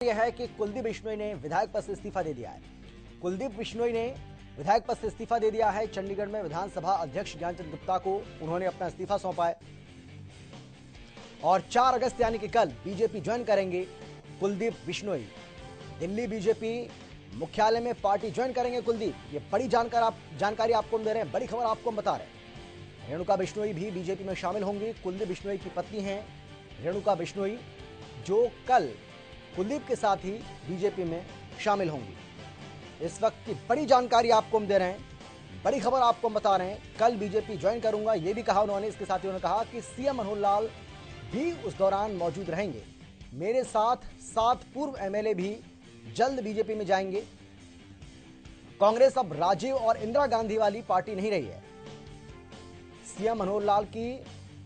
यह है कि कुलदीप बिश्नोई ने विधायक पद से इस्तीफा दे दिया है। कुलदीप बिश्नोई ने विधायक पद से इस्तीफा दे दिया है। चंडीगढ़ में विधानसभा अध्यक्ष ज्ञानचंद गुप्ता को उन्होंने अपना इस्तीफा सौंपा है और 4 अगस्त यानी कि कल बीजेपी ज्वाइन करेंगे कुलदीप बिश्नोई। दिल्ली बीजेपी मुख्यालय में पार्टी ज्वाइन करेंगे कुलदीप। ये बड़ी जानकारी आपको दे रहे हैं, बड़ी खबर आपको हम बता रहे हैं। रेणुका बिश्नोई भी बीजेपी में शामिल होंगी। कुलदीप बिश्नोई की पत्नी हैं रेणुका बिश्नोई, जो कल कुलदीप के साथ ही बीजेपी में शामिल होंगी। इस वक्त की बड़ी जानकारी आपको हम दे रहे हैं, बड़ी खबर आपको हम बता रहे हैं। कल बीजेपी ज्वाइन करूंगा, यह भी कहा उन्होंने। इसके साथ ही उन्होंने कहा कि सीएम मनोहर लाल भी उस दौरान मौजूद रहेंगे। मेरे साथ 7 पूर्व एमएलए भी जल्द बीजेपी में जाएंगे। कांग्रेस अब राजीव और इंदिरा गांधी वाली पार्टी नहीं रही है। सीएम मनोहर लाल की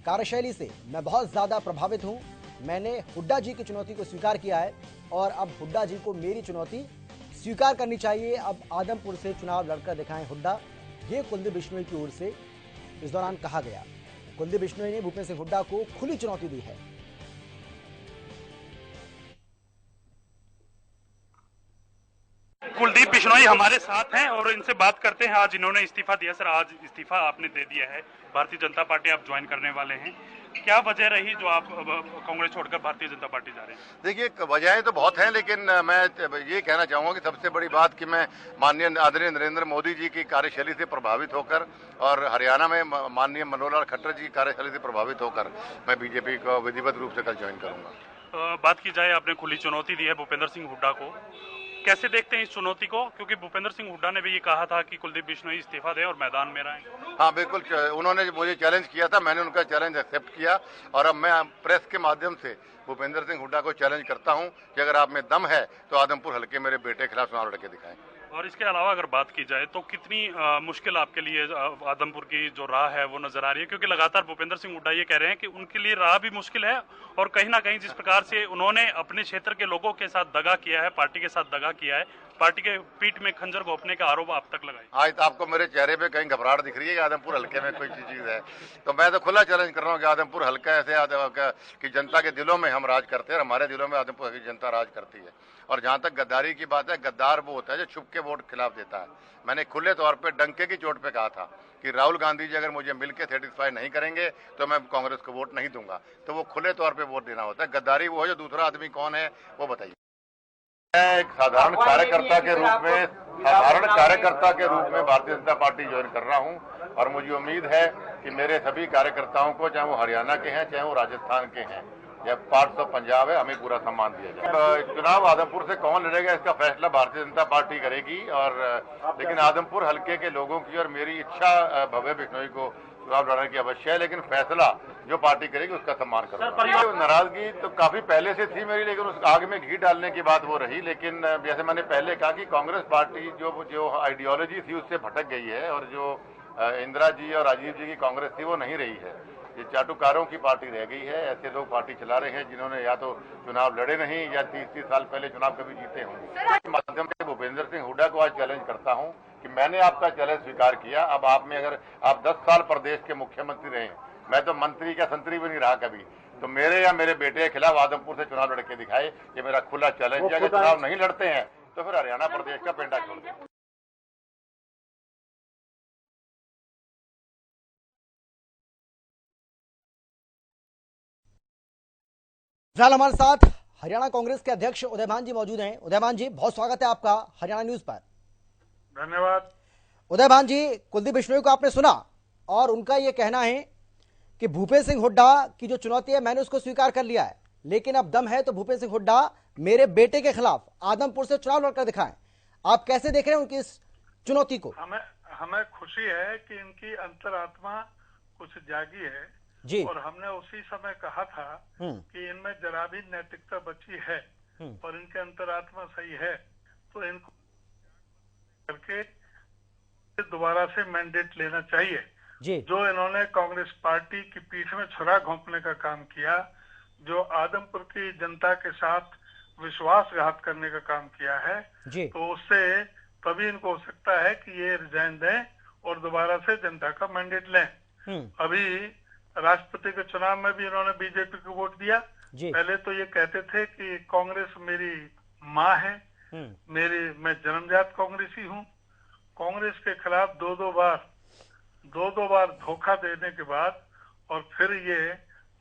कार्यशैली से मैं बहुत ज्यादा प्रभावित हूं। मैंने हुड्डा जी की चुनौती को स्वीकार किया है और अब हुड्डा जी को मेरी चुनौती स्वीकार करनी चाहिए। अब आदमपुर से चुनाव लड़कर दिखाएं हुड्डा, ये कुलदीप बिश्नोई की ओर से इस दौरान कहा गया। कुलदीप बिश्नोई ने भूपेंद्र सिंह हुड्डा को खुली चुनौती दी है। कुलदीप बिश्नोई हमारे साथ हैं और इनसे बात करते हैं। आज इन्होंने इस्तीफा दिया। सर, आज इस्तीफा आपने दे दिया है, भारतीय जनता पार्टी आप ज्वाइन करने वाले हैं। क्या वजह रही जो आप कांग्रेस छोड़कर भारतीय जनता पार्टी जा रहे हैं? देखिए, वजहें तो बहुत हैं, लेकिन मैं ये कहना चाहूंगा कि सबसे बड़ी बात कि मैं माननीय आदरणीय नरेंद्र मोदी जी की कार्यशैली से प्रभावित होकर और हरियाणा में माननीय मनोहर लाल खट्टर जी की कार्यशैली से प्रभावित होकर मैं बीजेपी को विधिवत रूप से कल ज्वाइन करूंगा। बात की जाए, आपने खुली चुनौती दी है भूपेंद्र सिंह हुड्डा को, कैसे देखते हैं इस चुनौती को? क्योंकि भूपेंद्र सिंह हुड्डा ने भी ये कहा था कि कुलदीप बिश्नोई इस्तीफा दें और मैदान में रहें। हाँ, बिल्कुल, उन्होंने मुझे चैलेंज किया था, मैंने उनका चैलेंज एक्सेप्ट किया और अब मैं प्रेस के माध्यम से भूपेंद्र सिंह हुड्डा को चैलेंज करता हूं कि अगर आप में दम है तो आदमपुर हल्के मेरे बेटे के खिलाफ चुनाव लड़के दिखाएं। और इसके अलावा अगर बात की जाए तो कितनी मुश्किल आपके लिए आदमपुर की जो राह है वो नजर आ रही है? क्योंकि लगातार भूपेंद्र सिंह हुड्डा ये कह रहे हैं कि उनके लिए राह भी मुश्किल है और कहीं ना कहीं जिस प्रकार से उन्होंने अपने क्षेत्र के लोगों के साथ दगा किया है, पार्टी के साथ दगा किया है, पार्टी के पीठ में खंजर घोंपने का आरोप आप तक लगाए। आज तो आपको मेरे चेहरे पे कहीं घबराहट दिख रही है कि आदमपुर हल्के में कोई चीज है, तो मैं तो खुला चैलेंज कर रहा हूँ कि आदमपुर हल्का ऐसे कि जनता के दिलों में हम राज करते हैं, हमारे दिलों में आदमपुर की जनता राज करती है। और जहां तक गद्दारी की बात है, गद्दार वो होता है जो छुप के वोट खिलाफ देता है। मैंने खुले तौर पे डंके की चोट पे कहा था कि राहुल गांधी जी अगर मुझे मिलकर सेटिस्फाई नहीं करेंगे तो मैं कांग्रेस को वोट नहीं दूंगा। तो वो खुले तौर पे वोट देना होता है। गद्दारी वो है जो दूसरा आदमी कौन है वो बताइए। मैं एक साधारण कार्यकर्ता के रूप में भारतीय जनता पार्टी ज्वाइन कर रहा हूं और मुझे उम्मीद है कि मेरे सभी कार्यकर्ताओं को, चाहे वो हरियाणा के हैं चाहे वो राजस्थान के हैं या पार्ट्स ऑफ पंजाब है, हमें पूरा सम्मान दिया जाए। चुनाव आदमपुर से कौन लड़ेगा इसका फैसला भारतीय जनता पार्टी करेगी, और लेकिन आदमपुर हल्के के लोगों की और मेरी इच्छा भव्य बिश्नोई को चुनाव लड़ने की अवश्य है, लेकिन फैसला जो पार्टी करेगी उसका सम्मान करूंगा। नाराजगी तो काफी पहले से थी मेरी, लेकिन उस आग में घी डालने की बात वो रही। लेकिन जैसे मैंने पहले कहा कि कांग्रेस पार्टी जो आइडियोलॉजी थी उससे भटक गई है और जो इंदिरा जी और राजीव जी की कांग्रेस थी वो नहीं रही है। ये चाटुकारों की पार्टी रह गई है। ऐसे लोग पार्टी चला रहे हैं जिन्होंने या तो चुनाव लड़े नहीं या 30-30 साल पहले चुनाव कभी जीते हों। इस माध्यम से भूपेंद्र सिंह हुड्डा को आज चैलेंज करता हूं कि मैंने आपका चैलेंज स्वीकार किया। अब आप में अगर आप 10 साल प्रदेश के मुख्यमंत्री रहे, मैं तो मंत्री का संतरी भी नहीं रहा कभी, तो मेरे या मेरे बेटे के खिलाफ आदमपुर से चुनाव लड़के दिखाए, ये मेरा खुला चैलेंज है। अगर चुनाव नहीं लड़ते हैं तो फिर हरियाणा प्रदेश का पेंडा छोड़ दें। फिलहाल हमारे साथ हरियाणा कांग्रेस के अध्यक्ष उदयभान जी मौजूद हैं। उदयभान जी, बहुत स्वागत है आपका हरियाणा न्यूज पर। धन्यवाद। उदयभान जी, कुलदीप बिश्नोई को आपने सुना और उनका यह कहना है कि भूपेंद्र सिंह हुड्डा की जो चुनौती है मैंने उसको स्वीकार कर लिया है, लेकिन अब दम है तो भूपेंद्र सिंह हुड्डा मेरे बेटे के खिलाफ आदमपुर से चुनाव लड़कर दिखाएं। आप कैसे देख रहे हैं उनकी इस चुनौती को? हमें खुशी है कि इनकी अंतरात्मा कुछ जागी है जी। और हमने उसी समय कहा था कि इनमें जरा भी नैतिकता बची है और इनके अंतरात्मा सही है, तो इनको करके दोबारा से मैंडेट लेना चाहिए जी। जो इन्होंने कांग्रेस पार्टी की पीठ में छुरा घोंपने का काम किया, जो आदमपुर की जनता के साथ विश्वासघात करने का काम किया है जी। तो उससे तभी इनको हो सकता है कि ये रिजाइन दें और दोबारा से जनता का मैंडेट लें। अभी राष्ट्रपति के चुनाव में भी इन्होंने बीजेपी को वोट दिया। पहले तो ये कहते थे कि कांग्रेस मेरी माँ है मैं जन्मजात कांग्रेसी हूँ। कांग्रेस के खिलाफ दो दो बार धोखा देने के बाद और फिर ये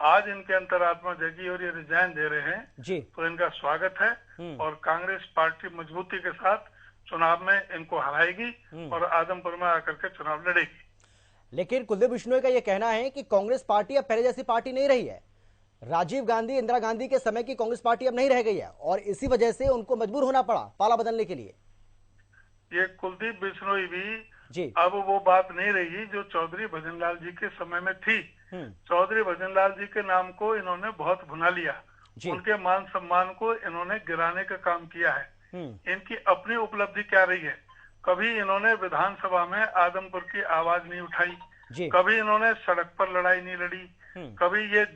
आज इनके अंतरात्मा जगी और ये रिजाइन दे रहे हैं जी। तो इनका स्वागत है और कांग्रेस पार्टी मजबूती के साथ चुनाव में इनको हराएगी और आदमपुर में आकर के चुनाव लड़ेगी। लेकिन कुलदीप बिश्नोई का यह कहना है कि कांग्रेस पार्टी अब पहले जैसी पार्टी नहीं रही है। राजीव गांधी, इंदिरा गांधी के समय की कांग्रेस पार्टी अब नहीं रह गई है और इसी वजह से उनको मजबूर होना पड़ा पाला बदलने के लिए। ये कुलदीप बिश्नोई भी जी। अब वो बात नहीं रही जो चौधरी भजनलाल जी के समय में थी। चौधरी भजनलाल जी के नाम को इन्होंने बहुत भुना लिया, उनके मान सम्मान को इन्होंने गिराने का काम किया है। इनकी अपनी उपलब्धि क्या रही है? कभी इन्होंने विधानसभा में आदमपुर की आवाज नहीं उठाई, कभी इन्होंने सड़क पर लड़ाई नहीं लड़ी, कभी ये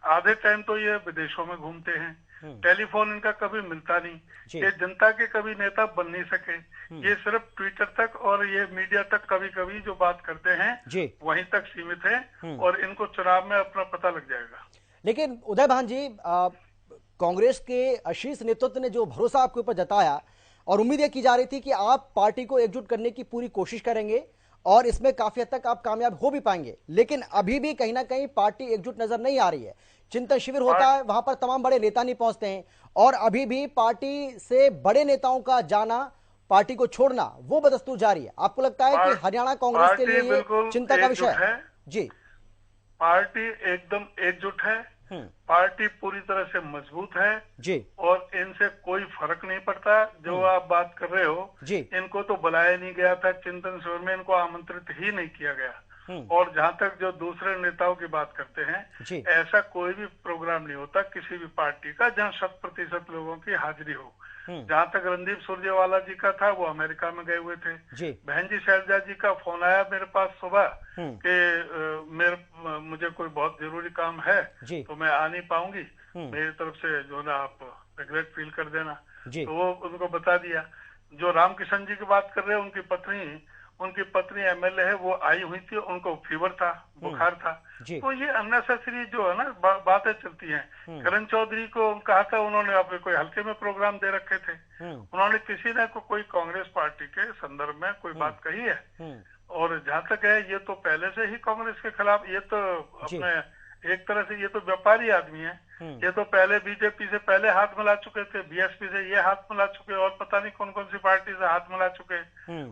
आधे टाइम तो ये विदेशों में घूमते हैं, टेलीफोन इनका कभी मिलता नहीं, ये जनता के कभी नेता बन नहीं सके, ये सिर्फ ट्विटर तक और ये मीडिया तक कभी कभी जो बात करते हैं वहीं तक सीमित है और इनको चुनाव में अपना पता लग जाएगा। लेकिन उदय भान जी, कांग्रेस के शीर्ष नेतृत्व ने जो भरोसा आपके ऊपर जताया और उम्मीद की जा रही थी कि आप पार्टी को एकजुट करने की पूरी कोशिश करेंगे और इसमें काफी हद तक आप कामयाब हो भी पाएंगे, लेकिन अभी भी कहीं ना कहीं पार्टी एकजुट नजर नहीं आ रही है। चिंतन शिविर होता है, वहां पर तमाम बड़े नेता नहीं पहुंचते हैं और अभी भी पार्टी से बड़े नेताओं का जाना, पार्टी को छोड़ना, वो बदस्तूर जारी है। आपको लगता है कि हरियाणा कांग्रेस के लिए चिंता का विषय है? जी, पार्टी एकदम एकजुट है, पार्टी पूरी तरह से मजबूत है जी और इनसे कोई फर्क नहीं पड़ता। जो आप बात कर रहे हो जी, इनको तो बुलाया नहीं गया था, चिंतन शिविर में इनको आमंत्रित ही नहीं किया गया। और जहां तक जो दूसरे नेताओं की बात करते हैं, ऐसा कोई भी प्रोग्राम नहीं होता किसी भी पार्टी का जहां 100% लोगों की हाजिरी हो। जहां तक रणदीप सुरजेवाला जी का था, वो अमेरिका में गए हुए थे। बहन जी शैलजा जी का फोन आया मेरे पास सुबह कि मुझे कोई बहुत जरूरी काम है तो मैं आ नहीं पाऊंगी, मेरी तरफ से जो ना आप रिग्रेट फील कर देना, तो वो उनको बता दिया। जो रामकिशन जी की बात कर रहे हैं, उनकी पत्नी एमएलए है, वो आई हुई थी, उनको फीवर था, बुखार था। तो ये अननेसेसरी जो है ना बातें चलती हैं। करण चौधरी को कहा था, उन्होंने अपने कोई हल्के में प्रोग्राम दे रखे थे, उन्होंने किसी ने कोई कांग्रेस पार्टी के संदर्भ में कोई बात कही है? और जहां तक है, ये तो पहले से ही कांग्रेस के खिलाफ, ये तो अपने एक तरह से ये तो व्यापारी आदमी है। ये तो पहले बीजेपी से पहले हाथ मिला चुके थे, बीएसपी से ये हाथ मिला चुके और पता नहीं कौन कौन सी पार्टी से हाथ मिला चुके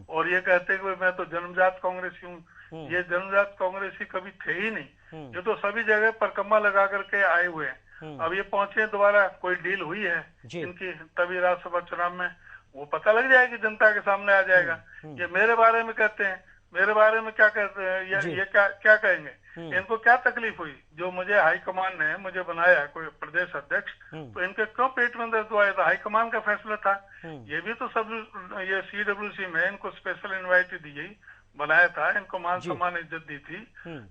और ये कहते हैं मैं तो जन्मजात कांग्रेसी हूँ। ये जन्मजात कांग्रेसी कभी थे ही नहीं, ये तो सभी जगह परकम्मा लगा करके आए हुए हैं। अब ये पहुंचे दोबारा, कोई डील हुई है इनकी, तभी राज्यसभा चुनाव में वो पता लग जाएगी, जनता के सामने आ जाएगा। ये मेरे बारे में कहते हैं, मेरे बारे में क्या कहते हैं, ये क्या कहेंगे? इनको क्या तकलीफ हुई? जो मुझे हाईकमान ने मुझे बनाया कोई प्रदेश अध्यक्ष, तो इनके क्यों पेट में दर्द हुआ? था हाईकमान का फैसला था। ये भी तो सब ये CWC में इनको स्पेशल इनवाइट दी बनाया था, इनको मान सम्मान इज्जत दी थी।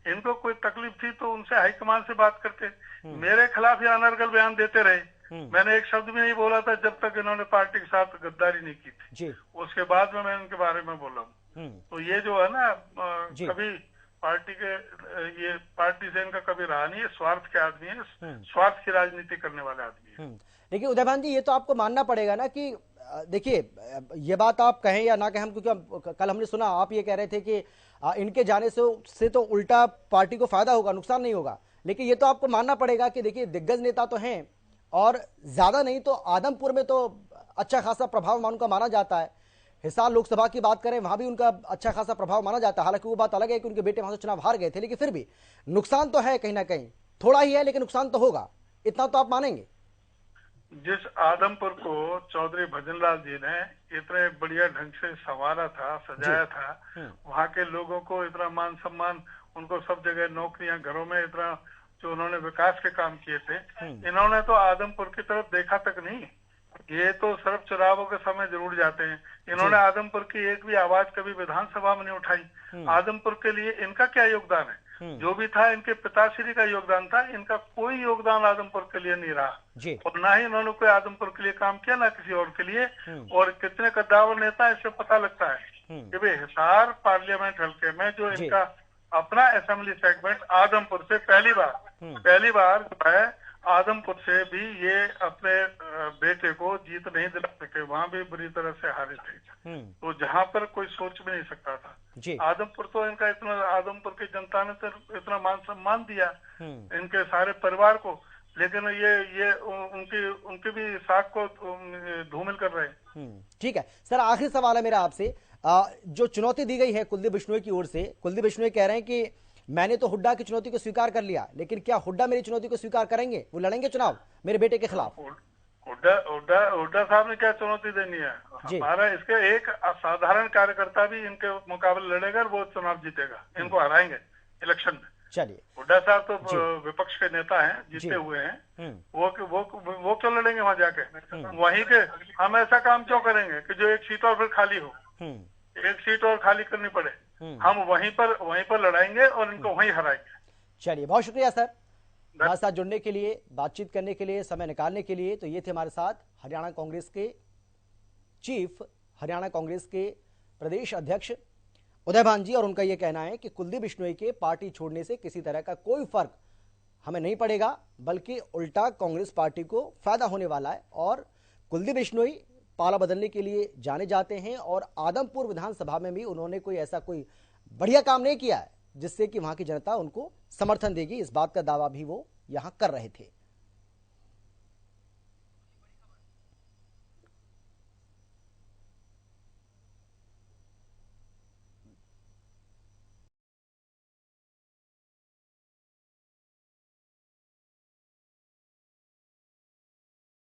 इनको कोई तकलीफ थी तो उनसे हाईकमान से बात करते। मेरे खिलाफ ये अनर्गल बयान देते रहे, मैंने एक शब्द भी नहीं बोला था जब तक इन्होंने पार्टी के साथ गद्दारी नहीं की थी। उसके बाद में मैं इनके बारे में बोला। तो ये जो है ना, कभी पार्टी के ये पार्टी से इनका कभी रहा नहीं है, स्वार्थ के आदमी है, स्वार्थ की राजनीति करने वाले आदमी है। देखिए उदय भान जी, ये तो आपको मानना पड़ेगा ना कि देखिए, ये बात आप कहें या ना कहें, क्योंकि कल हमने सुना आप ये कह रहे थे कि इनके जाने से तो उल्टा पार्टी को फायदा होगा, नुकसान नहीं होगा। लेकिन ये तो आपको मानना पड़ेगा कि देखिए दिग्गज नेता तो हैं और ज्यादा नहीं तो आदमपुर में तो अच्छा खासा प्रभाव उनका माना जाता है। हिसार लोकसभा की बात करें, वहां भी उनका अच्छा खासा प्रभाव माना जाता है। हालांकि वो बात अलग है कि उनके बेटे वहां से चुनाव हार गए थे, लेकिन फिर भी नुकसान तो है कहीं ना कहीं, थोड़ा ही है लेकिन नुकसान तो होगा, इतना तो आप मानेंगे? जिस आदमपुर को चौधरी भजनलाल जी ने इतने बढ़िया ढंग से संवारा था, सजाया था, वहाँ के लोगों को इतना मान सम्मान, उनको सब जगह नौकरियां, घरों में इतना जो उन्होंने विकास के काम किए थे, इन्होंने तो आदमपुर की तरफ देखा तक नहीं। ये तो सिर्फ चुनावों के समय जरूर जाते हैं। इन्होंने आदमपुर की एक भी आवाज कभी विधानसभा में नहीं उठाई। आदमपुर के लिए इनका क्या योगदान है? जो भी था इनके पिताश्री का योगदान था, इनका कोई योगदान आदमपुर के लिए नहीं रहा और ना ही इन्होंने कोई आदमपुर के लिए काम किया, ना किसी और के लिए। और कितने कद्दावर नेता, इससे पता लगता है कि भाई हिसार पार्लियामेंट हल्के में जो इनका अपना असेंबली सेगमेंट आदमपुर से पहली बार जो है आदमपुर से भी ये अपने बेटे को जीत नहीं दिला सके, वहां भी बुरी तरह से हारे थे। तो जहां पर कोई सोच भी नहीं सकता था जी। आदमपुर तो इनका इतना, आदमपुर की जनता ने तो इतना मान सम्मान दिया इनके सारे परिवार को, लेकिन ये उनकी भी साख को धूमिल कर रहे हैं। ठीक है सर, आखिरी सवाल है मेरा आपसे। जो चुनौती दी गई है कुलदीप बिश्नोई की ओर से, कुलदीप बिश्नोई कह रहे हैं कि मैंने तो हुड्डा की चुनौती को स्वीकार कर लिया, लेकिन क्या हुड्डा मेरी चुनौती को स्वीकार करेंगे? वो लड़ेंगे चुनाव मेरे बेटे के खिलाफ? हुड्डा साहब ने क्या चुनौती देनी है? हमारा इसके एक असाधारण कार्यकर्ता भी इनके मुकाबले लड़ेगा और वो चुनाव जीतेगा, इनको हराएंगे इलेक्शन में। चलिए, हुड्डा साहब तो विपक्ष के नेता हैं, जीते हुए हैं, वो क्यों लड़ेंगे वहां जाके? वहीं के हम ऐसा काम क्यों करेंगे कि जो एक सीट और फिर खाली हो, एक सीट और खाली करनी पड़े? हम वहीं पर लड़ाएंगे और इनको वहीं हराएंगे। चलिए, बहुत शुक्रिया सर हमारे साथ जुड़ने के लिए, बातचीत करने के लिए, समय निकालने के लिए। तो ये थे हमारे साथ हरियाणा कांग्रेस के चीफ, हरियाणा कांग्रेस के प्रदेश अध्यक्ष उदय भान जी, और उनका यह कहना है कि कुलदीप बिश्नोई के पार्टी छोड़ने से किसी तरह का कोई फर्क हमें नहीं पड़ेगा, बल्कि उल्टा कांग्रेस पार्टी को फायदा होने वाला है। और कुलदीप बिश्नोई पाला बदलने के लिए जाने जाते हैं, और आदमपुर विधानसभा में भी उन्होंने कोई ऐसा कोई बढ़िया काम नहीं किया है जिससे कि वहां की जनता उनको समर्थन देगी, इस बात का दावा भी वो यहां कर रहे थे।